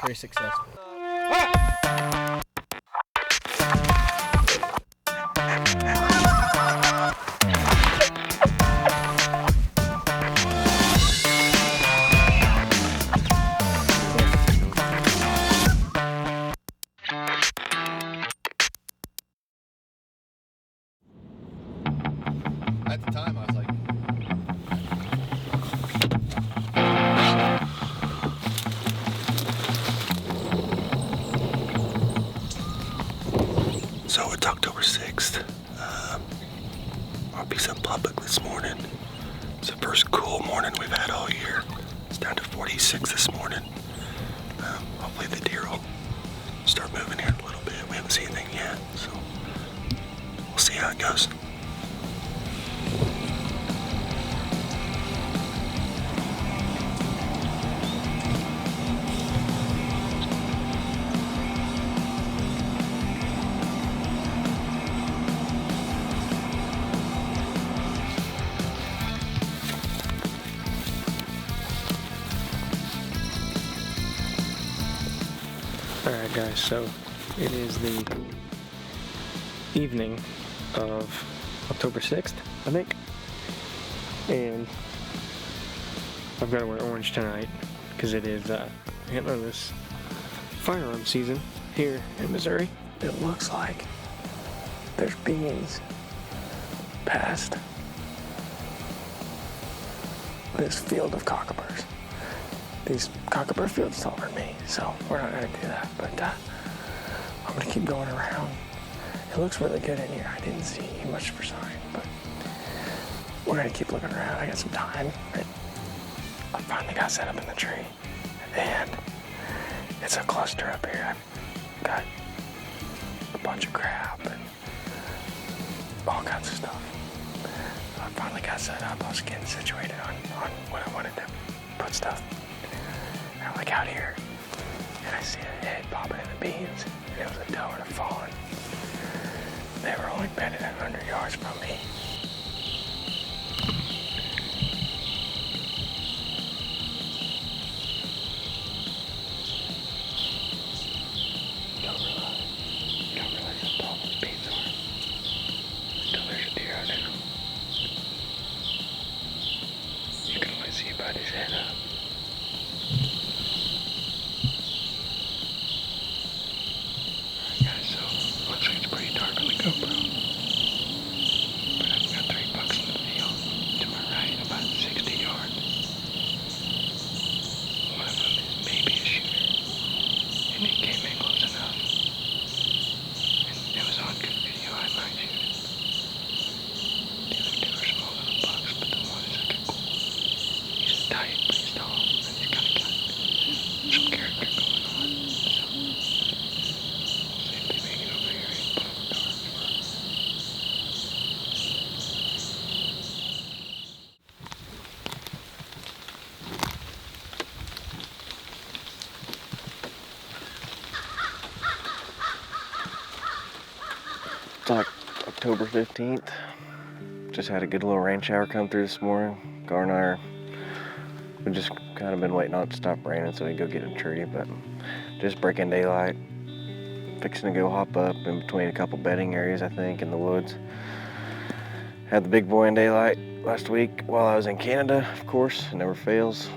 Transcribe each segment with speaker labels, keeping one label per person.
Speaker 1: very successful.
Speaker 2: At the time, I was like,
Speaker 3: so it's October 6th. Our piece of public this morning. It's the first cool morning we've had all year. It's down to 46 this morning. Hopefully the deer will start moving here in a little bit. We haven't seen anything yet, so we'll see how it goes.
Speaker 4: Alright guys, so it is the evening of October 6th, I think, and I've got to wear orange tonight because it is antlerless firearm season here in Missouri. It looks like there's beans past this field of cockaburs. These cockabur fields taller than me, so we're not gonna do that, but I'm gonna keep going around. It looks really good in here. I didn't see much for sign, but we're gonna keep looking around. I got some time. I finally got set up in the tree, and it's a cluster up here. I've got a bunch of crap and all kinds of stuff. I finally got set up. I was getting situated on what I wanted to put stuff. I'm like out here, and I see a head popping in the beans, and it was a doe and a fawn. They were only bedded at 100 yards from me. Don't realize how tall those beans are until there's a deer out there. You can only see about his head up. Looks like it's pretty dark on the GoPro, but I've got 3 bucks in the field to my right, about 60 yards. One of them is maybe a shooter, and it came in close enough, and it was on good video. I might shoot it. The other 2 are small little bucks, but the one is like a cool. He's tight, but he's tall, and he's kind of got some character going on. It's like October 15th. Just had a good little rain shower come through this morning. Gar and I we've just kind of been waiting on it to stop raining so we can go get a tree, but just breaking daylight. Fixing to go hop up in between a couple bedding areas, I think, in the woods. Had the big boy in daylight last week while I was in Canada, of course. It never fails.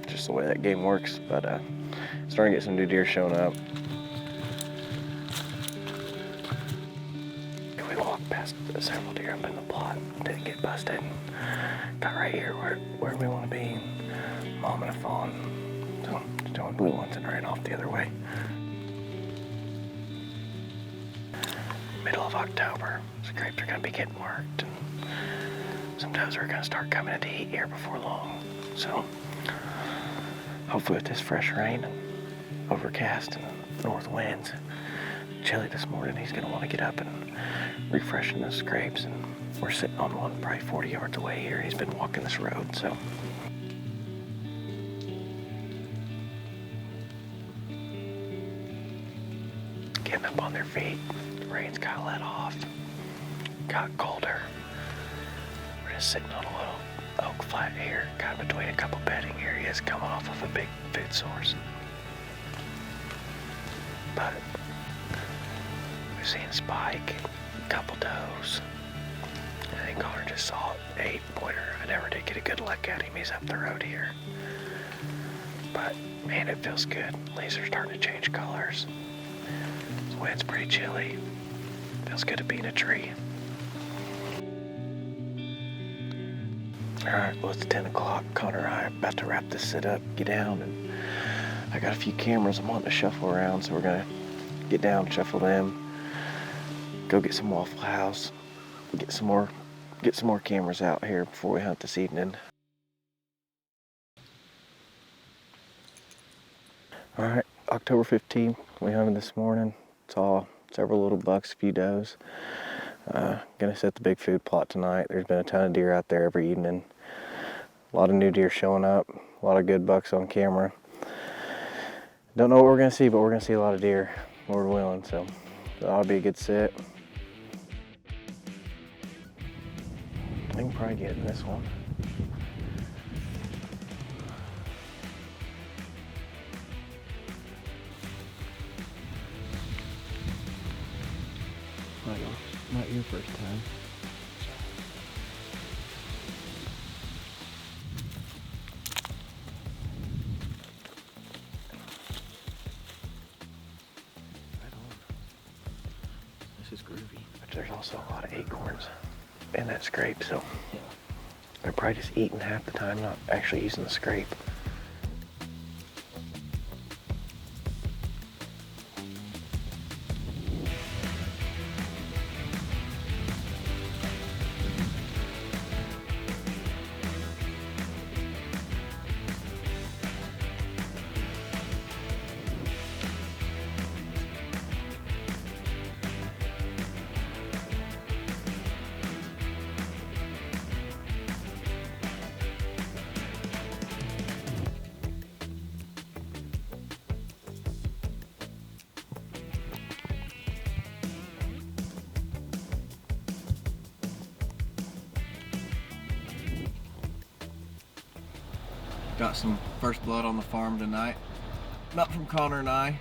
Speaker 4: Just the way that game works, but starting to get some new deer showing up. We walked past several deer up in the plot, didn't get busted. Got right here where we want to be. Mom and a fawn. So just only blue ones and ran off the other way. Middle of October, so grapes are going to be getting worked, and some does are going to start coming into heat here before long. So hopefully with this fresh rain and overcast and north winds, chilly this morning, he's going to want to get up and refreshing those grapes. And we're sitting on one probably 40 yards away here. He's been walking this road, so. Getting up on their feet. The rain's kind of let off. Got colder. We're just sitting on a little oak flat here, kind of between a couple bedding areas, coming off of a big food source. but we've seen Spike, a couple does. I think Connor just saw an 8-pointer. I never did get a good look at him. He's up the road here. But man, it feels good. Leaves are starting to change colors. The wind's pretty chilly. Feels good to be in a tree. Alright, well it's 10 o'clock. Connor and I are about to wrap this sit up, get down, and I got a few cameras I'm wanting to shuffle around, so we're gonna get down, shuffle them, go get some Waffle House, get some more cameras out here before we hunt this evening. Alright, October 15th, we hunted this morning. Saw several little bucks, a few does. Gonna set the big food plot tonight. There's been a ton of deer out there every evening. A lot of new deer showing up, a lot of good bucks on camera. Don't know what we're gonna see, but we're gonna see a lot of deer, Lord willing, so that'll be a good sit. I can probably get in this one. Not your first time. Right on. This is groovy. But there's also a lot of acorns in that scrape, so yeah. They're probably just eating half the time, not actually using the scrape.
Speaker 1: Got some first blood on the farm tonight. Not from Connor and I,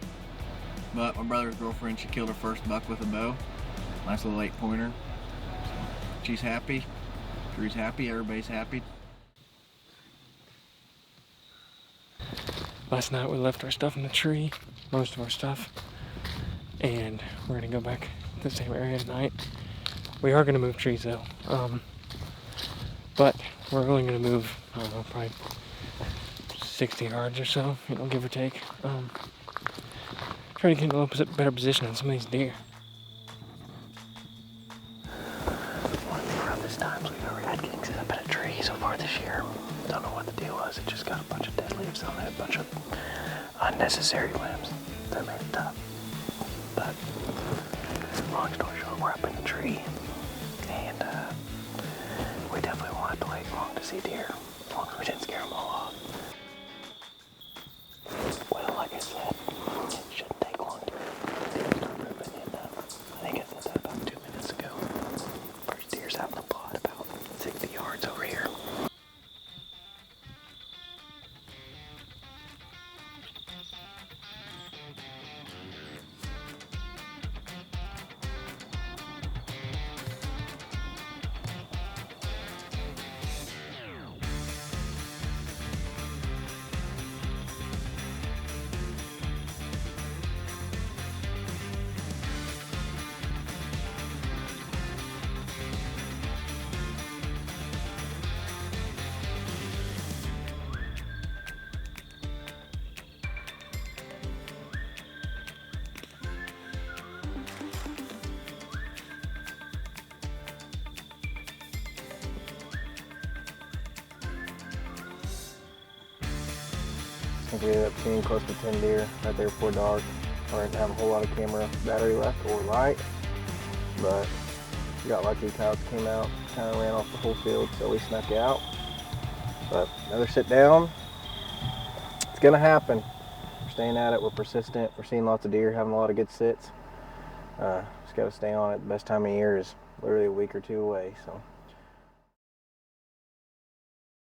Speaker 1: but my brother's girlfriend, she killed her first buck with a bow. Nice little 8-pointer. So she's happy, Drew's happy, everybody's happy.
Speaker 4: Last night we left our stuff in the tree, most of our stuff, and we're gonna go back to the same area tonight. We are gonna move trees though, but we're only gonna move, I don't know, probably 60 yards or so, give or take. Trying to get in a little better position on some of these deer. One thing around this time is we've never had getting set up in a tree so far this year. Don't know what the deal was. It just got a bunch of dead leaves on it, a bunch of unnecessary limbs that made it tough. But long story short, we're up in the tree, and we definitely won't have to wait long to see deer, as long as we didn't scare them all off. Well, like I said, it shouldn't take long to start moving, and I think I said that about 2 minutes ago. First deer's out in the plot about 60 yards over here. I think we ended up seeing close to 10 deer right there before dark. I didn't have a whole lot of camera battery left or light, but we got lucky. Coyotes came out, kind of ran off the whole field, so we snuck out. But another sit down. It's gonna happen. We're staying at it, we're persistent, we're seeing lots of deer, having a lot of good sits. Just gotta stay on it. The best time of year is literally a week or two away, so.